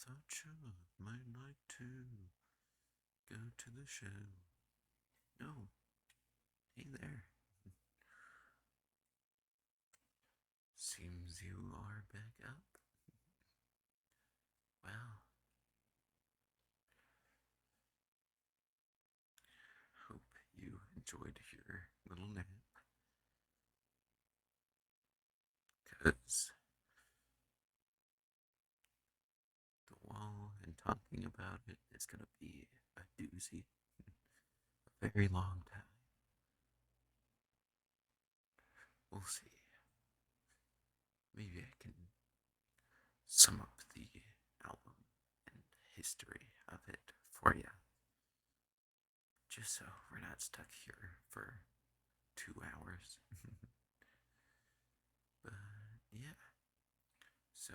thought you might like to go to the show. No, hey there. Seems you are back up. Well, hope you enjoyed your little nap, because the wall and talking about it is gonna be a doozy, a very long time. We'll see. Maybe I can sum up the album and history of it for you, just so we're not stuck here for 2 hours. But yeah, so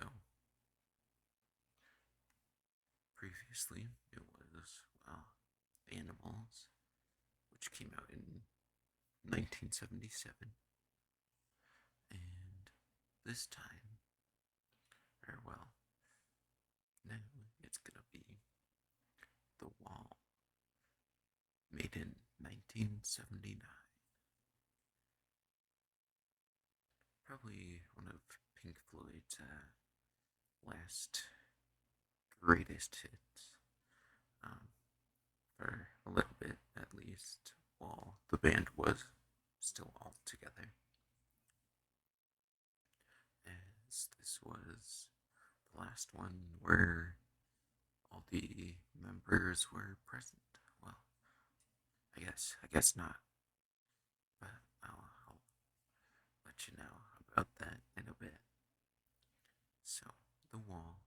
previously it was, Animals, which came out in 1977, and this time, or well, now it's gonna be The Wall, made in 1979. Probably one of Pink Floyd's last greatest hits, um, for a little bit at least, while the band was still all together, as this was the last one where all the members were present. Well, I guess not, but I'll let you know about that in a bit. So, The Wall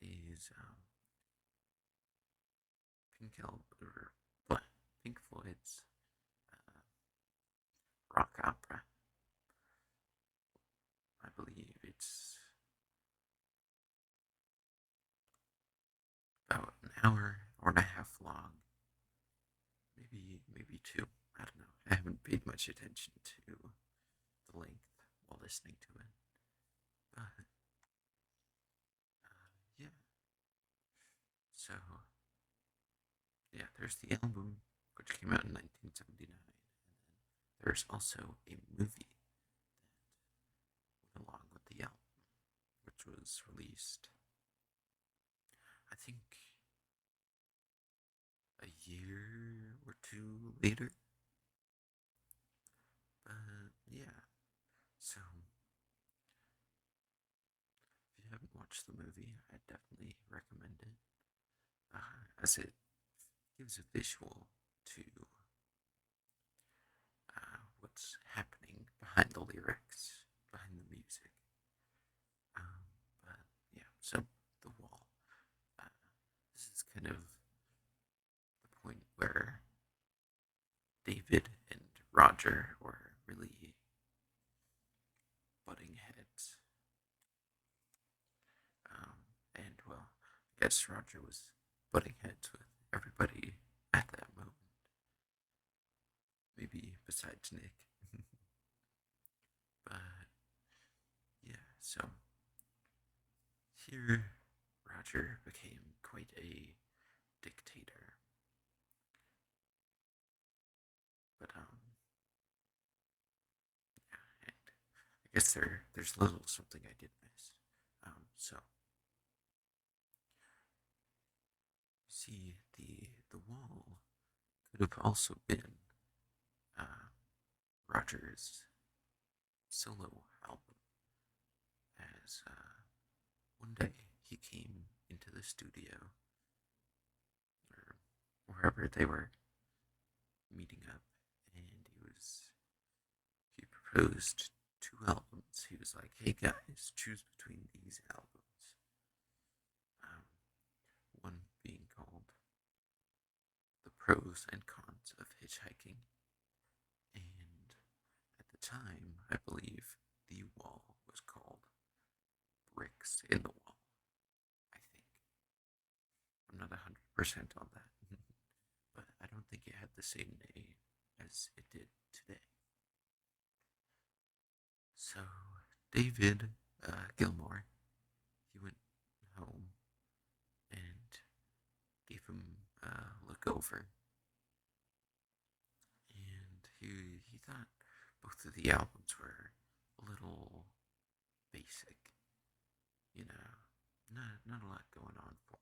is Pink Floyd's uh, rock opera. I believe it's about an hour or and a half long, maybe two. I don't know. I haven't paid much attention to the length while listening to it, but yeah. So yeah, there's the album, which came out in 1979, and then there's also a movie that went along with the album, which was released, I think, a year or two later. But yeah, so if you haven't watched the movie, I definitely recommend it, as it gives a visual to what's happening behind the lyrics, behind the music. But yeah, so The Wall. Uh, this is kind of the point where David and Roger were really butting heads. And well, I guess Roger was butting heads with everybody at that moment, maybe besides Nick. But yeah, so here Roger became quite a dictator. But yeah, and I guess there's a little something I did miss. So you see, the Wall could have also been uh, Roger's solo album, as one day he came into the studio, or wherever they were meeting up, and he proposed two albums. He was like, "Hey guys, choose between these albums." Um, one being called "The Pros and Cons of Hitchhiking," and at the time, I believe The Wall was called "Bricks in the Wall." I think, I'm not 100% on that, but I don't think it had the same name as it did today. So David Gilmore, he went home look over, and he thought both of the albums were a little basic, you know, not a lot going on for him.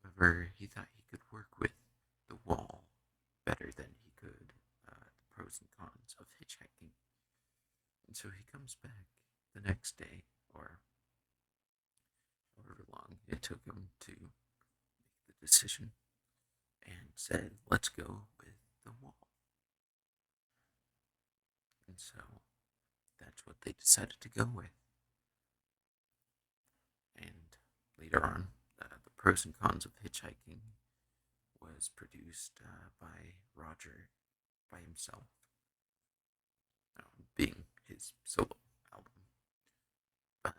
However, he thought he could work with the wall better than he could the pros and cons of hitchhiking. And so he comes back the next day, or however long it took him to make the decision, and said, "Let's go with the wall." And so that's what they decided to go with. And later on, the pros and cons of hitchhiking was produced by Roger by himself, being his solo album. But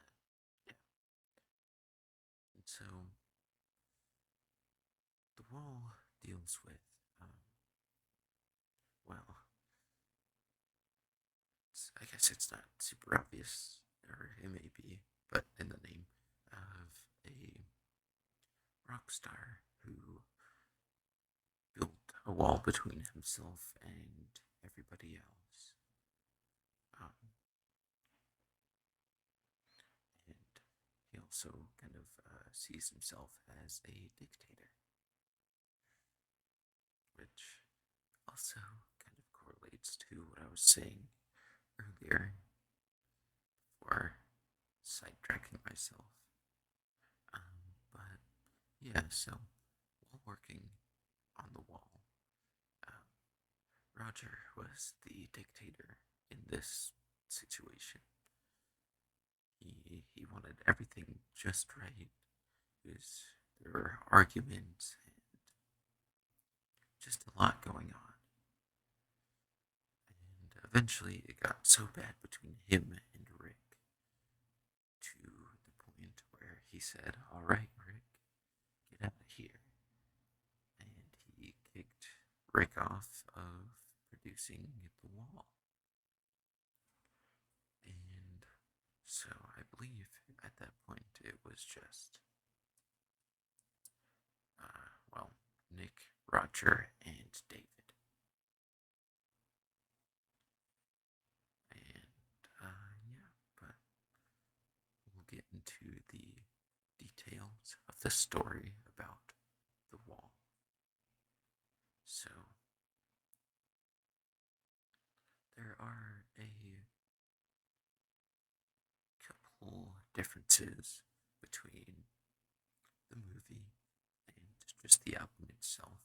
yeah, and so the wall deals with, well, I guess it's not super obvious, or it may be, but in the name of a rock star who built a wall between himself and everybody else. Um, and he also kind of sees himself as a dictator, which also kind of correlates to what I was saying earlier before sidetracking myself. But yeah, so while working on the wall, um, Roger was the dictator in this situation. He wanted everything just right. There were arguments and just a lot going on. And eventually it got so bad between him and Rick to the point where he said, "All right, Rick, get out of here." And he kicked Rick off of producing the wall. And so I believe at that point it was just, well, Nick, Roger, and David. And yeah, but we'll get into the details of the story about the wall. So there are a couple differences between the movie and just the album itself.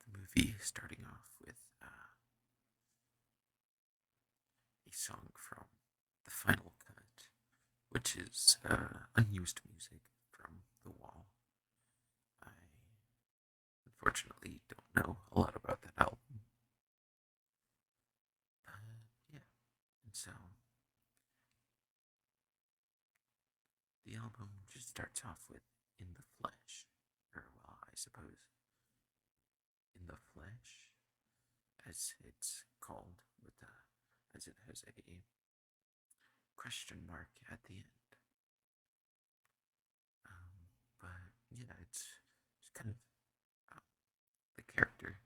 The movie starting off with a song from the final cut, which is unused music from The Wall. I unfortunately don't know a lot about that album. Yeah, and so the album just starts off with In the Flesh, or well, I suppose In the Flesh, as it's called, with as it has a question mark at the end. But yeah, it's kind of um, the character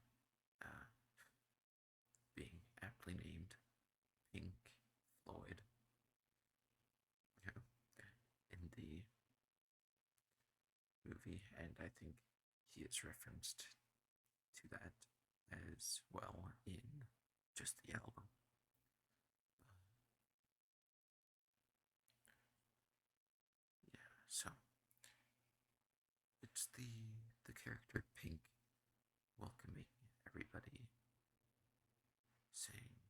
uh, being aptly named Pink Floyd, you know, in the movie, and I think he is referenced to that as well in just the album. Yeah, so it's the character Pink welcoming everybody, saying,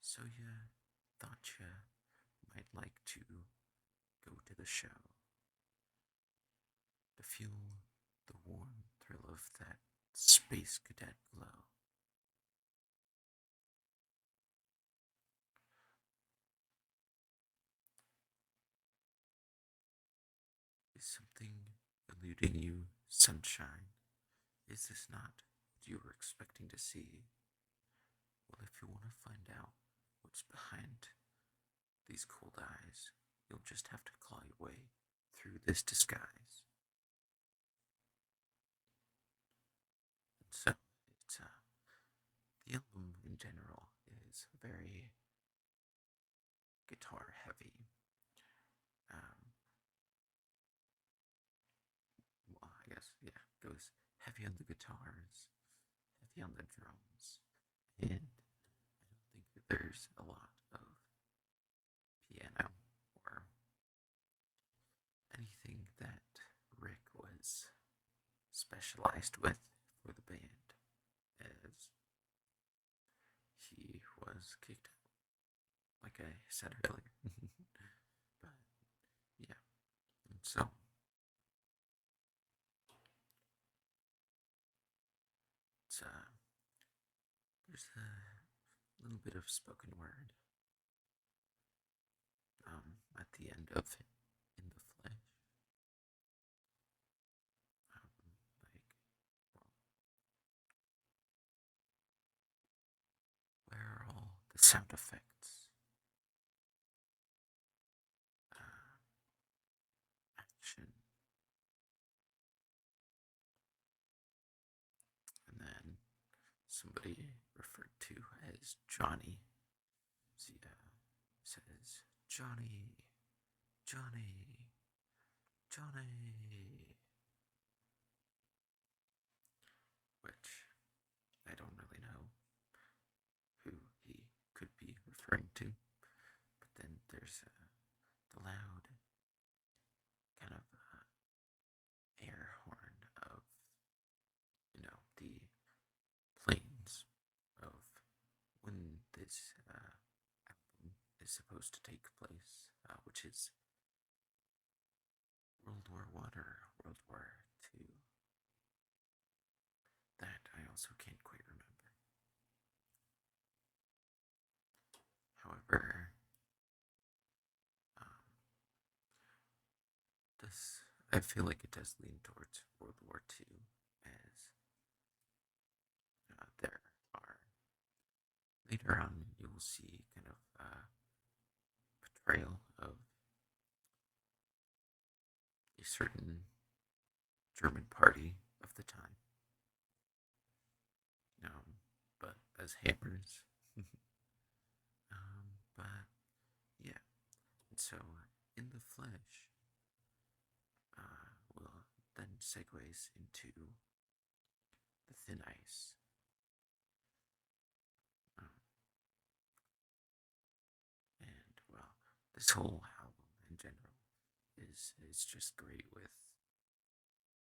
"So you thought you might like to go to the show to feel the warm thrill of that space cadet glow." Is something eluding you, sunshine? Is this not what you were expecting to see? Well, if you want to find out what's behind these cold eyes, you'll just have to claw your way through this disguise. the album in general is very guitar heavy. Um, well, I guess, yeah, goes heavy on the guitars, heavy on the drums, and I don't think that there's a lot of piano or anything that Rick was specialized with for the band, as he was kicked out, like I said earlier. But yeah, and so it's there's a little bit of spoken word at the end of In the Flesh. Like, well, where are all the sound effects, action, and then somebody referred to as Johnny. So, yeah, says Johnny, Johnny, Johnny, which I don't really know who he could be referring to. But then there's the loud kind of air horn of, the planes of when this album is supposed to take place, which is World War I or World War II. That I also can't quite remember. However, um, this I feel like it does lean towards World War II, as there are later on you will see kind of portrayal of a certain German party of the time, but as hammers. But yeah, and so In the Flesh will then segues into the Thin Ice. Um, and well, this whole album in general is just great, with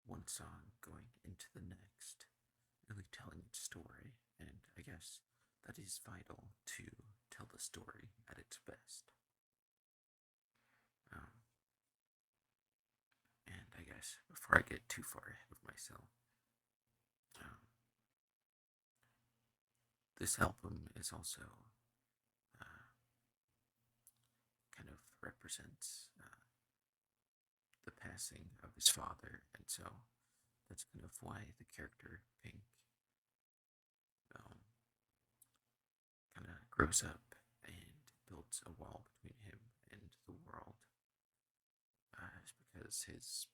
one song going into the next, really telling its story, and I guess that is vital to tell the story at its best. Um, and I guess before I get too far ahead of myself, um, this album is also kind of represents the passing of his father, and so that's kind of why the character Pink um, kind of grows up and builds a wall between him and the world. It's because his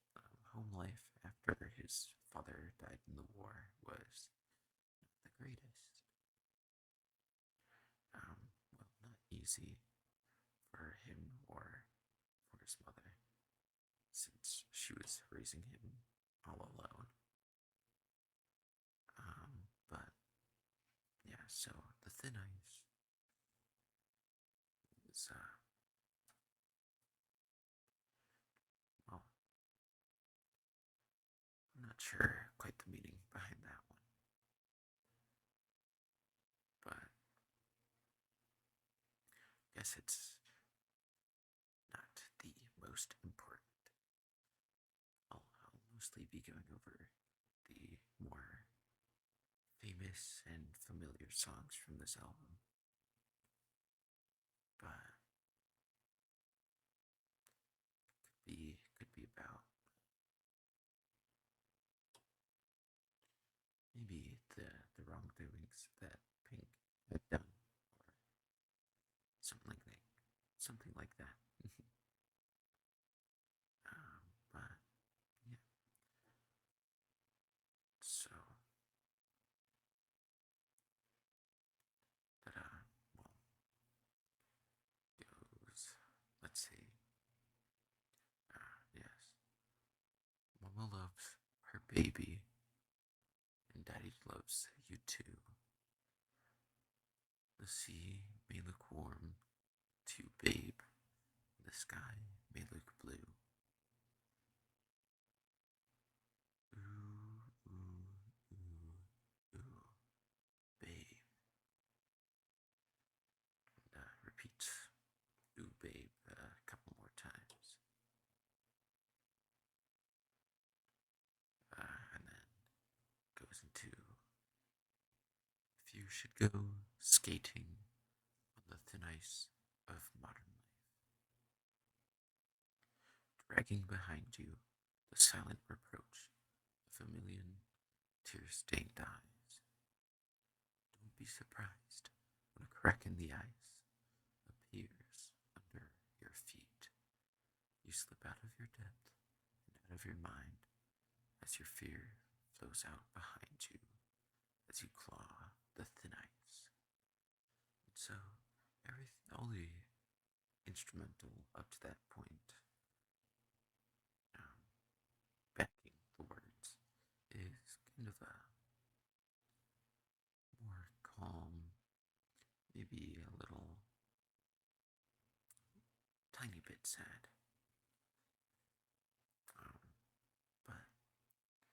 home life after his father died in the war was not the greatest. Well, not easy for him or for his mother, since she was raising him all alone. But yeah, so the Thin Ice is, well, I'm not sure quite the meaning behind that one, but I guess it's not the most important. I'll mostly be going over the more famous and familiar songs from this album, but could be about maybe the wrongdoings that Pink had done, or something like that. Something like that. But yeah, so baby, and Daddy loves you too. The sea may look warm to you, babe. The sky may look blue. Ooh, ooh, ooh, ooh, babe. And repeat, ooh, babe, a couple more times. And then goes into if you should go skating on the thin ice of modern life, dragging behind you the silent reproach of a million tear-stained eyes. Don't be surprised when a crack in the ice appears under your feet. You slip out of your depth and out of your mind as your fear flows out behind you as you claw the thin ice. And so, all the instrumental up to that point, um, backing the words, is kind of a more calm, maybe a little tiny bit sad, but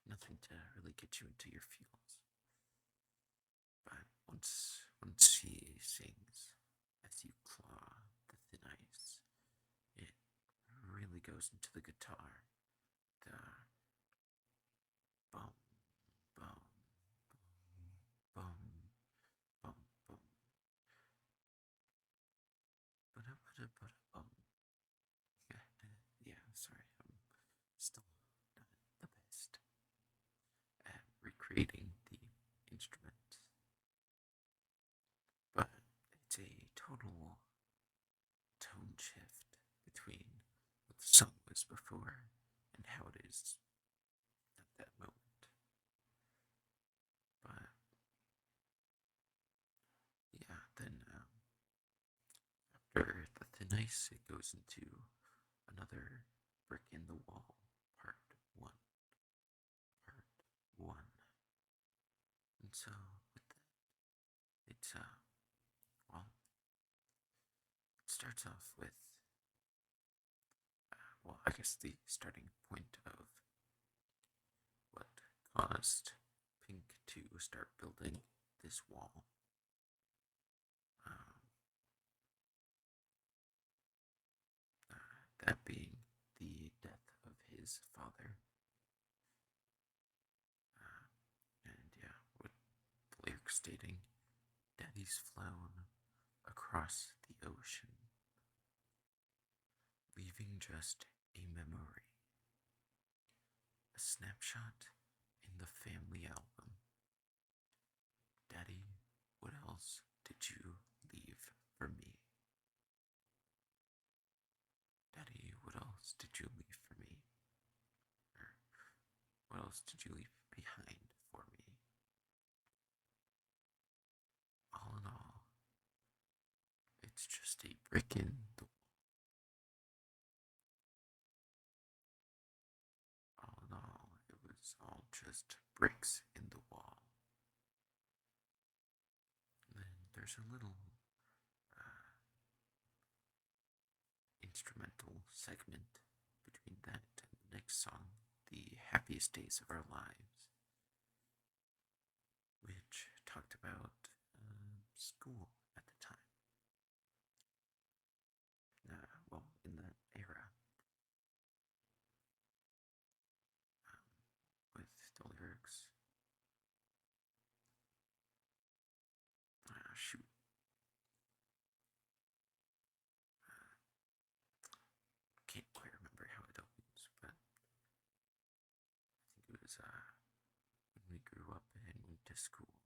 nothing to really get you into your feels. But once he sings, as you claw the thin ice, it really goes into the guitar. The bum, bum, bum, bum, bum, bum. Yeah, sorry, I'm still not the best at recreating the instruments, but it's a total tone shift between what the song was before and how it is at that moment. But yeah, then after the thin ice, it goes into another brick in the wall, part one. Part one. And so with that, it's well, it starts off with I guess the starting point of what caused Pink to start building this wall. Um, that being the death of his father. And yeah, with the lyrics stating, Daddy's flown across the ocean, leaving just a memory, a snapshot in the family album. Daddy, what else did you leave for me? Daddy, what else did you leave for me? Or what else did you leave behind for me? All in all, it's just a brick in the wall. All in all, it was all just bricks in the wall. And then there's a little instrumental segment between that and the next song, The Happiest Days of Our Lives, which talked about school at the time. Well, in that era, with the lyrics. Shoot. Can't quite remember how it opens, but I think it was when we grew up and went to school,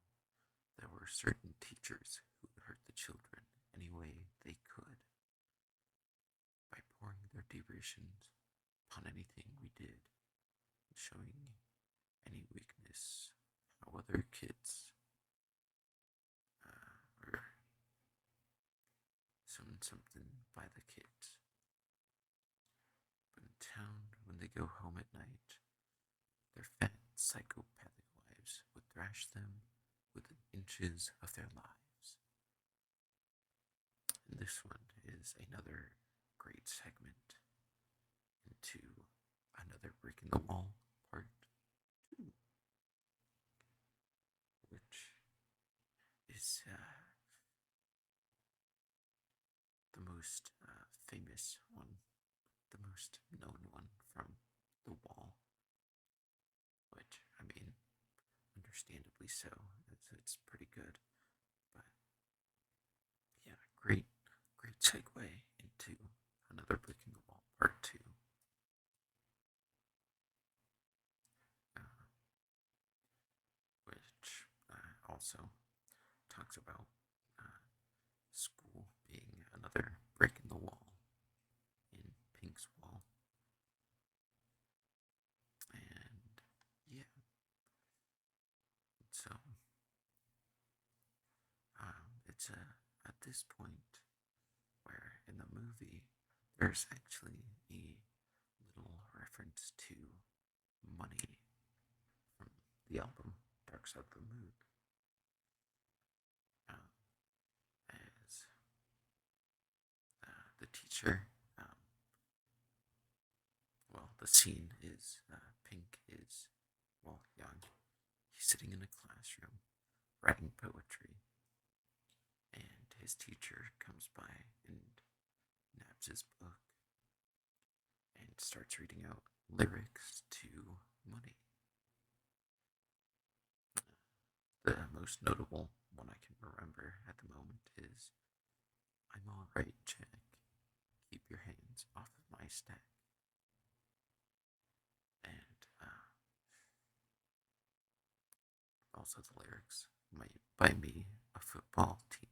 there were certain teachers who would hurt the children any way they could by pouring their derisions upon anything we did, showing any weakness, how other kids were something by the kids. But in town, when they go home at night, they're fat, psychopathic wives would thrash them within inches of their lives. And this one is another great segment into another brick in the wall part 2, which is the most famous one, the most known one from the wall, which, I mean, understandably so, it's pretty good. But yeah, great segue into another brick in the wall part 2. Which also talks about school being another brick in the wall, in Pink's wall. And yeah, so it's at this point where in the movie there's actually a little reference to money from the album Dark Side of the Moon. As the teacher, well, the scene is Pink is, well, young. He's sitting in a classroom writing poetry, and his teacher comes by and nabs his book and starts reading out lyrics to money. The most notable one I can remember at the moment is, "I'm alright, Jack. Keep your hands off of my stack." And also the lyrics, "Might buy me a football team."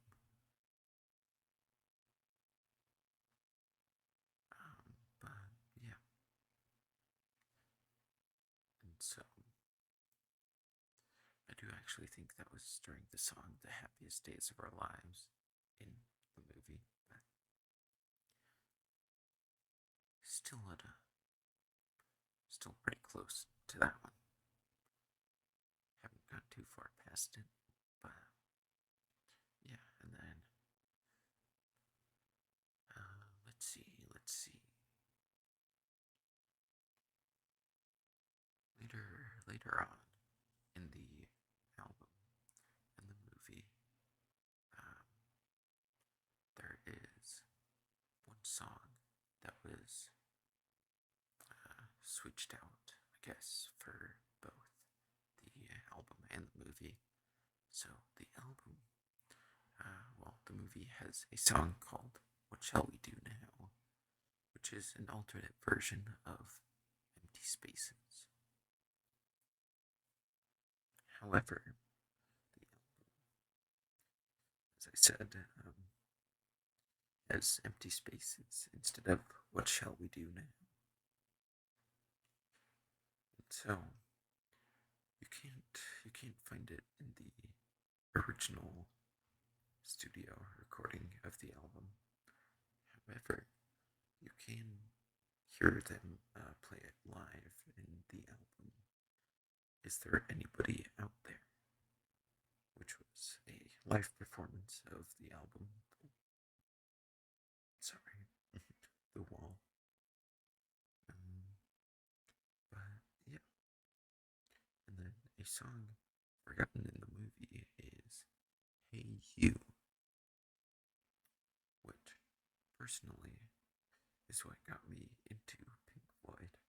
But yeah, and so I do actually think that was during the song "The Happiest Days of Our Lives" in the movie, but still still pretty close to that one. Haven't gone too far past it, but yeah, and then let's see. Later on in the album and the movie, um, there is one song that was switched out, I guess, for both the album and the movie. So the album, well, the movie has a song called "What Shall We Do Now," which is an alternate version of Empty Spaces. However, the album, as I said, has empty spaces instead of "What shall we do now?" And so you can't find it in the original studio recording of the album. However, you can hear them play it live in the album "Is There Anybody Out There?", which was a live performance of the album. Sorry, the wall. But yeah, and then a song forgotten in the movie is "Hey You," which personally is what got me into Pink Floyd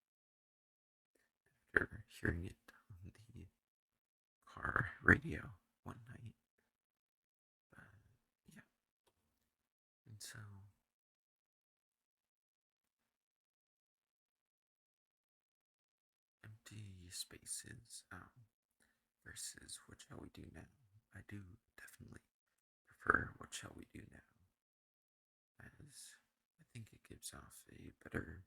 after hearing it on the car radio one night. But yeah, and so empty spaces versus "What Shall We Do Now?" I do definitely prefer "What Shall We Do Now?", as I think it gives off a better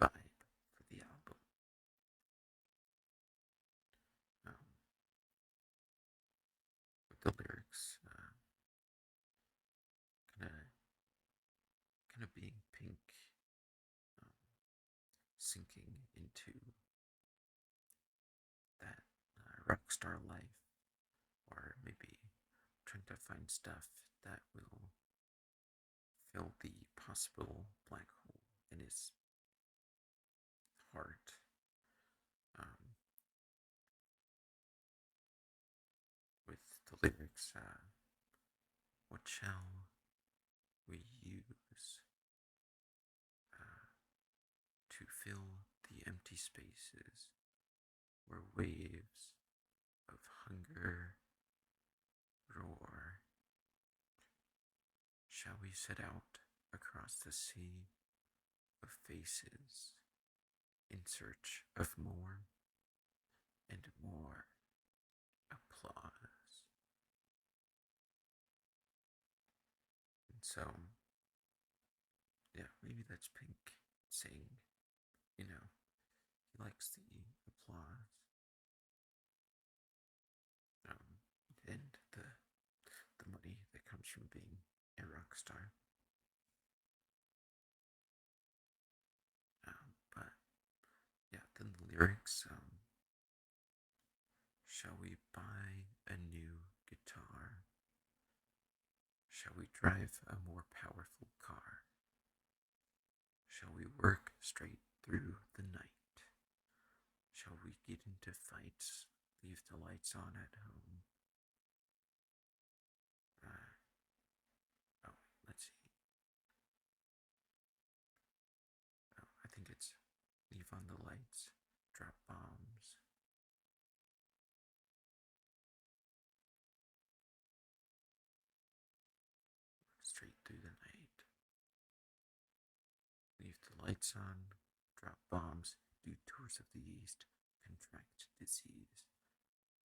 vibe for the album. Um, with the lyrics kind of being Pink, um, sinking into rockstar life, or maybe trying to find stuff that will fill the possible black hole in his heart. Um, with the lyrics, what shall we use uh, to fill the empty spaces where waves of hunger roar? Shall we set out across the sea of faces in search of more and more applause? And so, yeah, maybe that's Pink saying, you know, he likes the applause, um, and the money that comes from being a rock star. But yeah, then the lyrics. Shall we buy a new guitar? Shall we drive a more powerful car? Shall we work straight through the night? Shall we get into fights? Leave the lights on at home? Oh, let's see. Oh, I think it's leave on the lights, drop bombs. Straight through the night. Leave the lights on, drop bombs, do tours of the East, contract disease,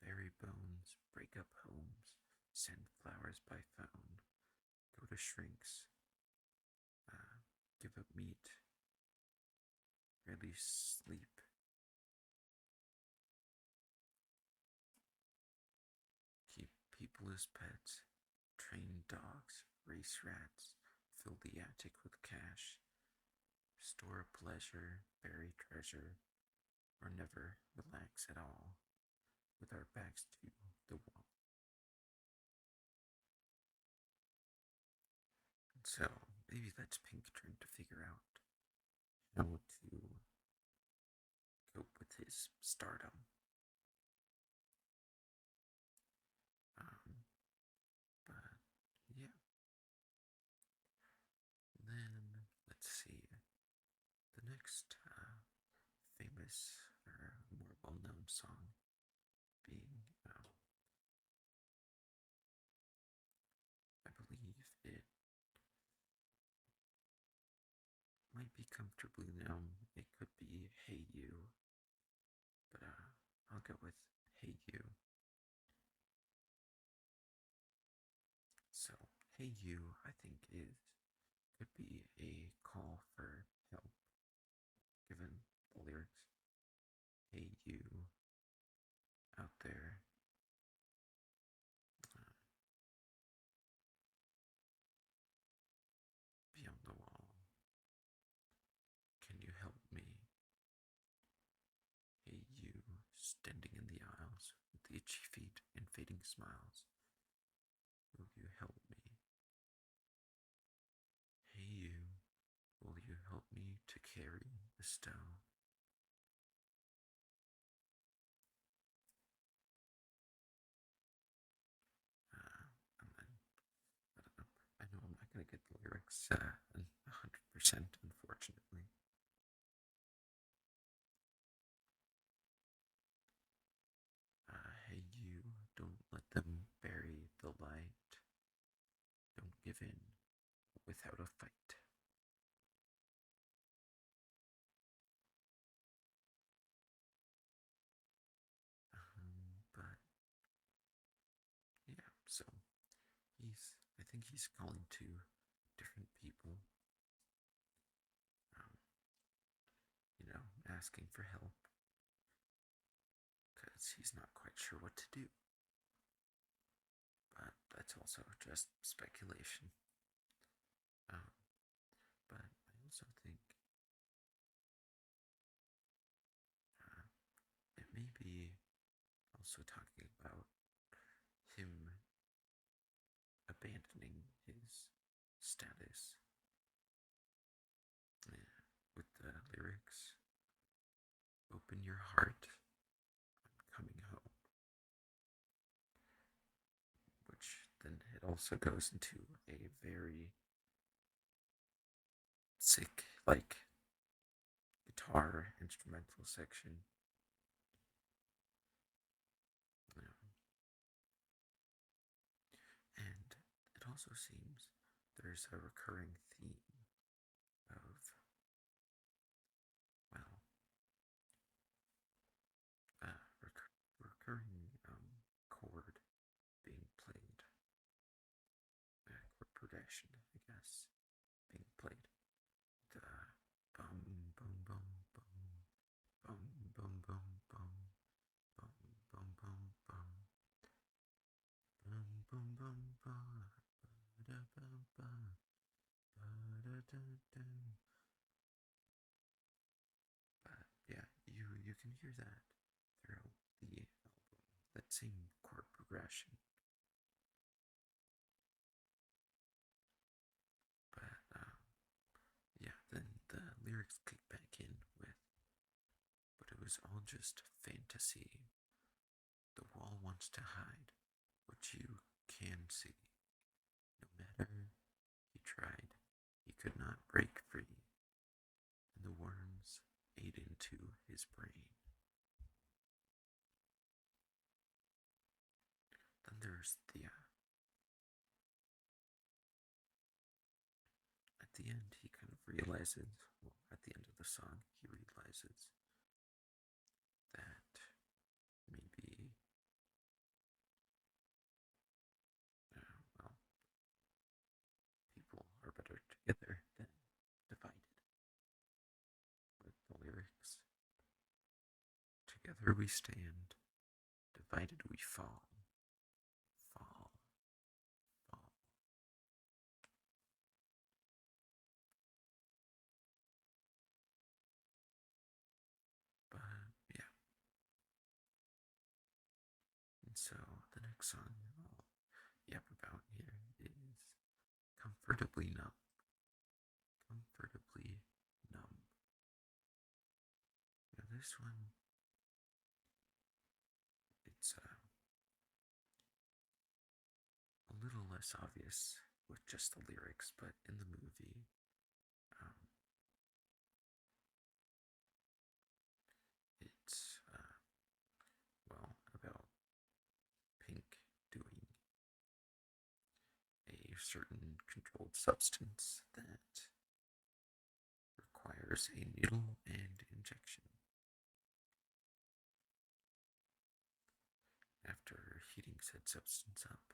bury bones, break up homes, send flowers by phone, go to shrinks, give up meat, release sleep, keep people as pets, train dogs, race rats, fill the attic with cash, store pleasure, bury treasure, or never relax at all, with our backs to the wall. So maybe that's Pink trying to figure out how to cope with his stardom. Um, but yeah, then let's see. The next famous or more well-known song being, I believe it might be comfortably known. It could be Hey You, but I'll go with Hey You. So Hey You, I think could be a call for help, given the lyrics. Hey you out there, uh, beyond the wall, can you help me? Hey you, standing in the aisles with itchy feet and fading smiles, will you help me? Hey you, will you help me to carry the stone? And then, I don't know. I know I'm not gonna get the lyrics 100%, unfortunately. Hey you, don't let them bury the light. Don't give in without a fight. But yeah, so I think he's calling to different people, um, asking for help because he's not quite sure what to do. But that's also just speculation. Um, but I also think it may be also talking about him abandoning his status with the lyrics, "Open your heart, I'm coming home," which then it also goes into a very sick, like, guitar instrumental section. And it also seems there's a recurring theme of, well, recurring chord being played, chord progression, I guess, being played. The bum bum bum bum bum bum bum bum bum bum bum bum bum bum bum bum ba da bum bum ba da da da. But yeah, you can hear that throughout the album. That same chord progression. But yeah, then the lyrics kick back in with, "But it was all just fantasy. The wall wants to hide what you can see. No matter he tried, he could not break free, and the worms ate into his brain." Then there's the at the end he kind of realizes, well, at the end of the song he realizes that maybe well, people are better together than divided. With the lyrics, "Together we stand, divided we fall, fall, fall." But yeah, and so the next song I'll yap about here is "Comfortably Numb." Comfortably Numb. Now this one, it's a little less obvious with just the lyrics, but in the movie, um, it's well, about Pink doing a certain controlled substance that requires a needle and injection. After heating said substance up,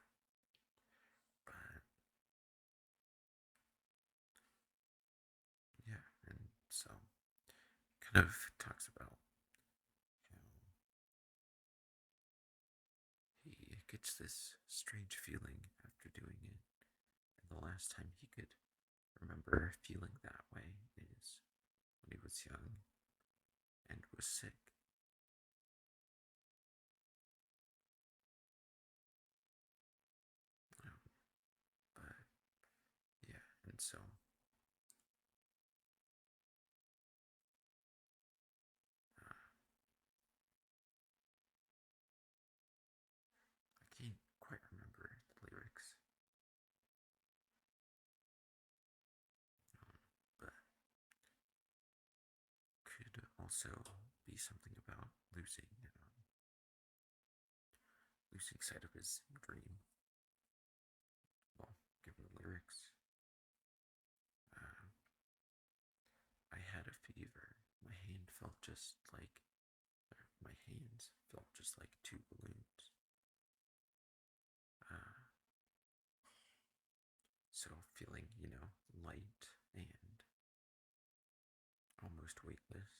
but yeah, and so kind of talks about how he gets this strange feeling after doing it, and the last time he could remember feeling that way is when he was young and was sick. But yeah, and so I can't quite remember the lyrics, but could also be something about losing sight of his dream. Well, given the lyrics, uh, "I had a fever. My hand felt just like, my hands felt just like two balloons. Uh, so feeling, light and almost weightless."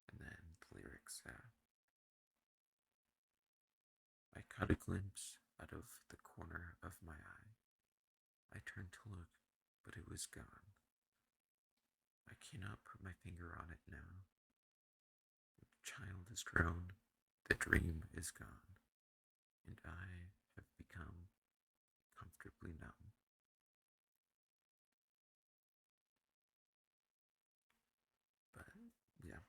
And then the lyrics, "I caught a glimpse out of the corner of my eye. I turned to look, but it was gone. I cannot put my finger on it now, has grown, the dream is gone, and I have become comfortably numb. But yeah,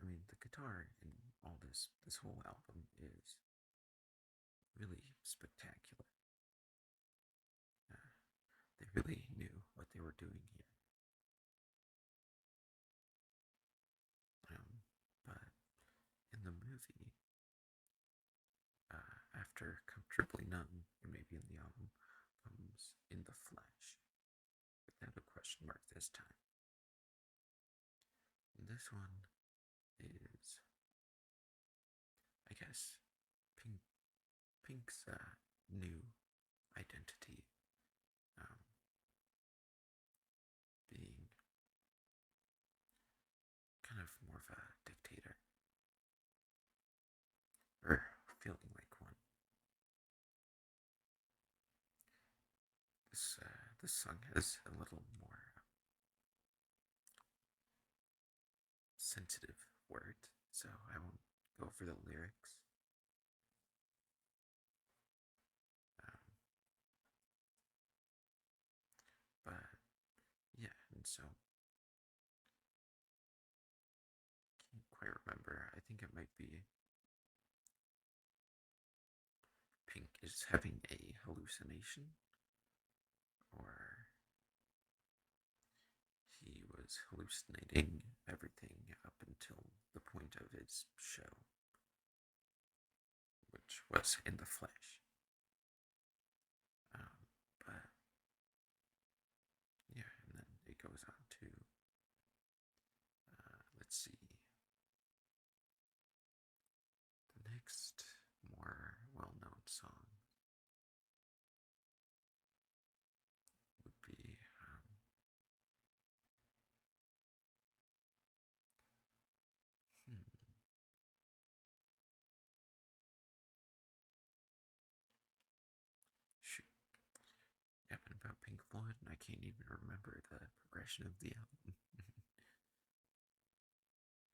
I mean the guitar in all this whole album is really spectacular. Uh, they really knew what they were doing here. But in the movie, after Comfortably Numb, and maybe in the album, comes In the Flesh, without a question mark this time. And this one is, I guess, Pink, Pink's new identity, um, being kind of more of a dictator, or feeling like one. This song has a little more sensitive word, so I won't go over the lyrics. Um, but yeah, and so can't quite remember. I think it might be Pink is having a hallucination, or he was hallucinating everything up until the point of his show, which was in the flesh. But yeah, and then it goes on to, let's see, the next more well known song would be, hmm, shoot, yapping about Pink Floyd, and I can't even remember the progression of the album.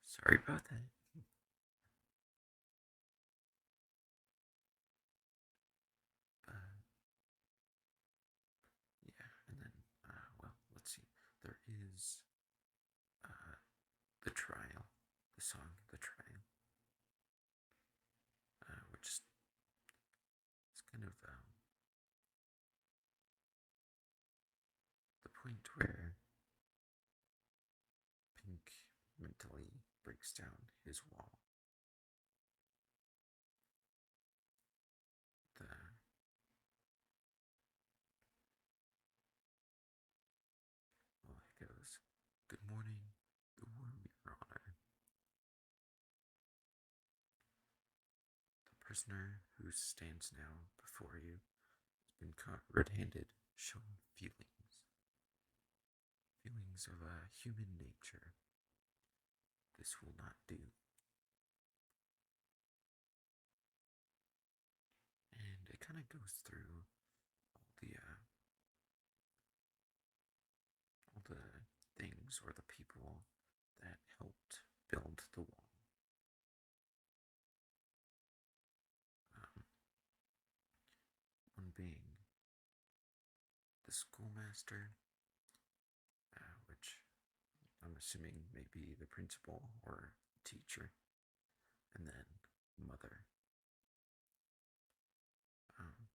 Sorry about that. But yeah, and then, well, let's see. There is uh, the trial, the song "The Trial," which is kind of the point where Pink mentally breaks down his wall. The well, it goes, "Good morning, the warm your honor. The prisoner who stands now before you has been caught red-handed, showing feelings of a human nature. This will not do." And it kind of goes through all the things or the people that helped build the wall. Um, one being the schoolmaster, which I'm assuming may be the principal or teacher, and then mother. Um,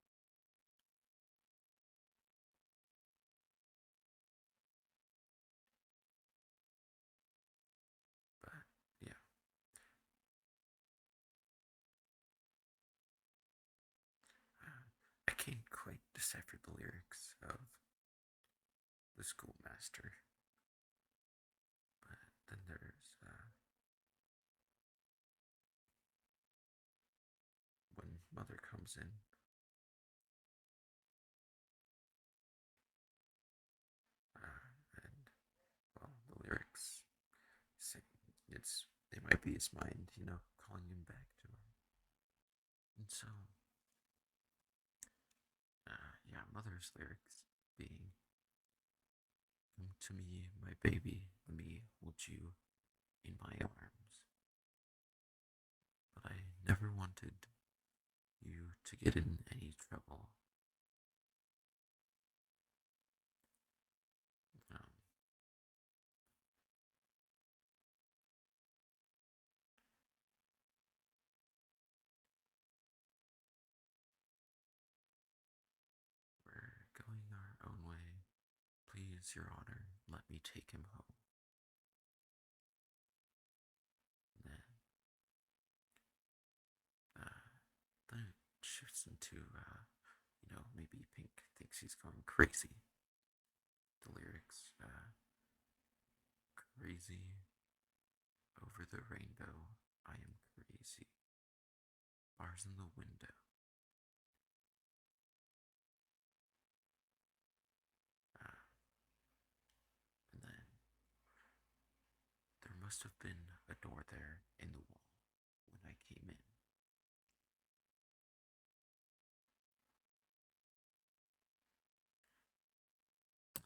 but yeah, I can't quite decipher the lyrics of the schoolmaster, but then there's when mother comes in, and well, the lyrics say it might be his mind, calling him back to her. And so, yeah, mother's lyrics being, "Come to me, my baby, let me hold you in my arms. never wanted you to get in any trouble. Um, we're going our own way. Please, Your Honor, let me take him home. Then, uh, then it shifts into, maybe Pink thinks he's going crazy. The lyrics, crazy over the rainbow, I am crazy. Bars in the window. Uh, and then there must have been a door there in the wall when I came in.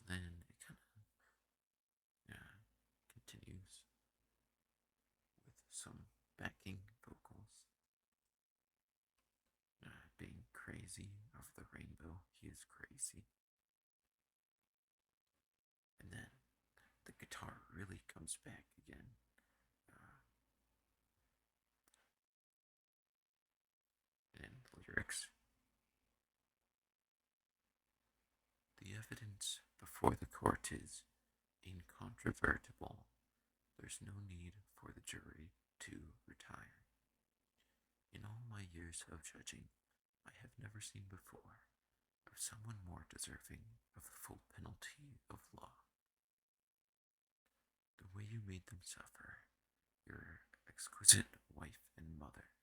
And then it kind of continues with some backing vocals. Being crazy over the rainbow, he is crazy. And then the guitar really comes back again. And the lyrics. The evidence before the court is incontrovertible. There's no need for the jury to retire. In all my years of judging, I have never seen before of someone more deserving of the full penalty of law. The way you made them suffer, your exquisite wife and mother.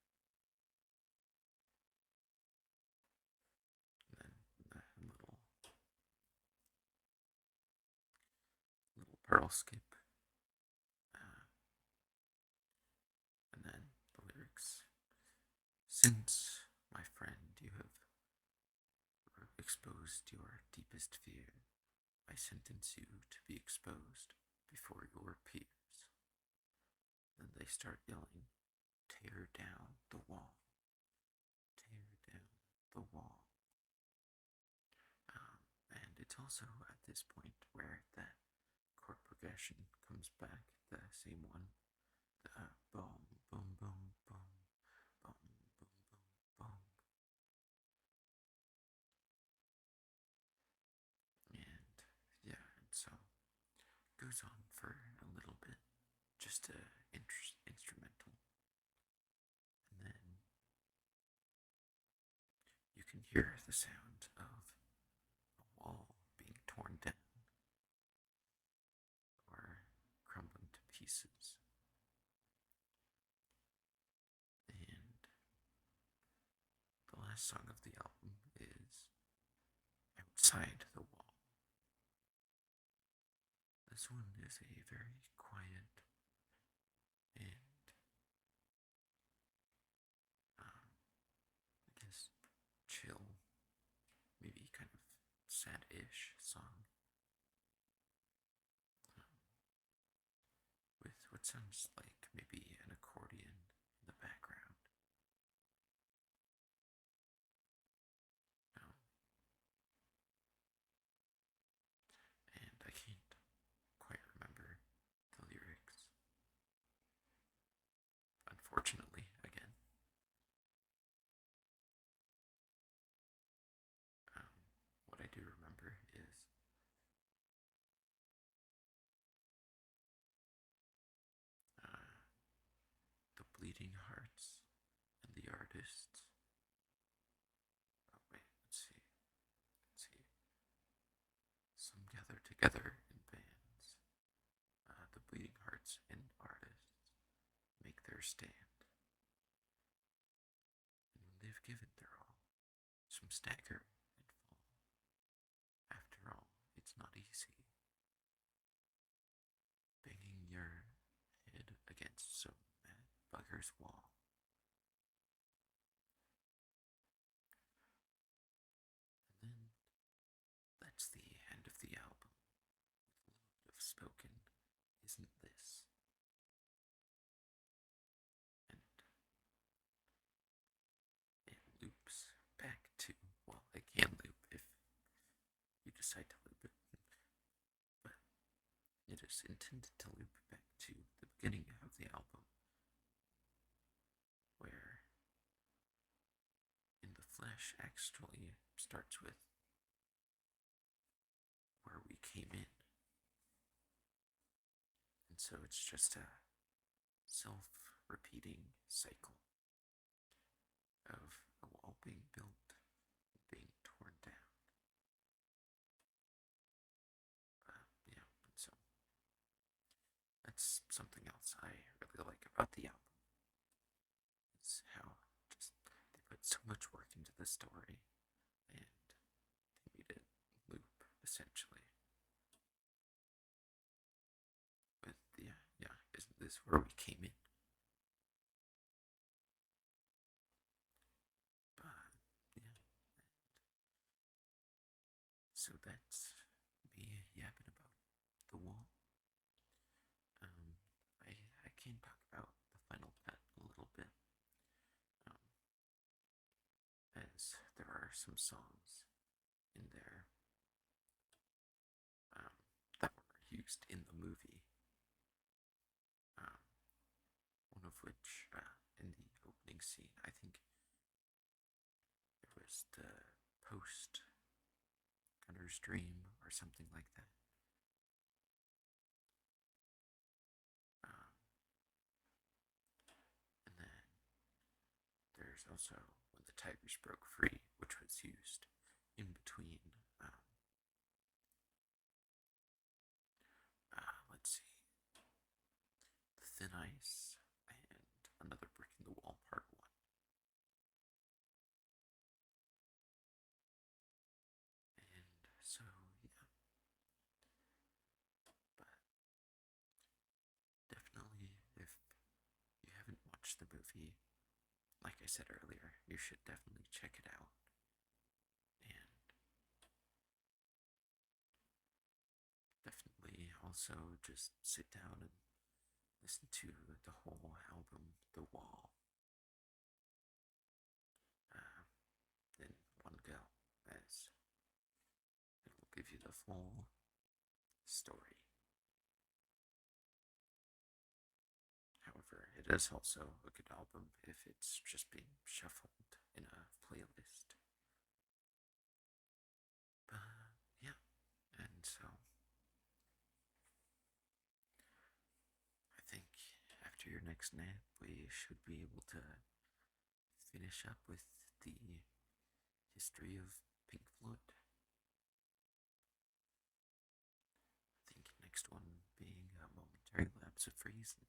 And then the little pearl skip. Uh, and then the lyrics. Since, my friend, you have exposed your deepest fear, I sentence you to be exposed before your peers. Then they start yelling, tear down the wall, tear down the wall. And it's also at this point where that chord progression comes back, the same one, the boom, boom, boom, boom, boom, boom, boom, boom. And yeah, and so it goes on for a little bit, just a instrumental. And then you can hear the sound of a wall being torn down or crumbling to pieces. And the last song of the album is Outside the Wall. This one is a very quiet and, I guess, chill, maybe kind of sad-ish song. With what sounds like maybe an accordion in the background. No. And I can't quite remember the lyrics. Unfortunately, again. What I do remember is uh, the bleeding hearts and the artists. Oh wait, let's see. Let's see. Some gather together in bands. The bleeding hearts and artists make their stand. And when they've given their all, some stagger and fall. After all, it's not easy. Banging your head against some mad bugger's wall. And then that's the end of the album. With of spoken, isn't this? And was intended to loop back to the beginning of the album, where In the Flesh actually starts with where we came in. And so it's just a self repeating cycle of a wall being built and being torn down. Yeah, and so that's something else I really like about the album. Is how just they put so much work into the story and they made it loop essentially. With yeah, isn't this where we came in? But yeah, so that's me yapping about the wall. Um, I can talk about the final cut a little bit, um, as there are some songs in there um, that were used in the movie. Um, one of which, in the opening scene, I think it was the post Gunner's Dream or something like that. Um, and then there's also When the Tigers Broke Free, which was used in between, let's see, The Thin Ice and Another Brick in the Wall Part 1. And so, yeah, but definitely if you haven't watched the movie, like I said earlier, you should definitely check it out. And definitely also just sit down and listen to the whole album, The Wall, uh, in one go, as it will give you the full story. However, it is also a good album if it's just being shuffled in a playlist. But yeah, and so I think after your next nap, we should be able to finish up with the history of Pink Floyd. I think next one being a momentary lapse of reason.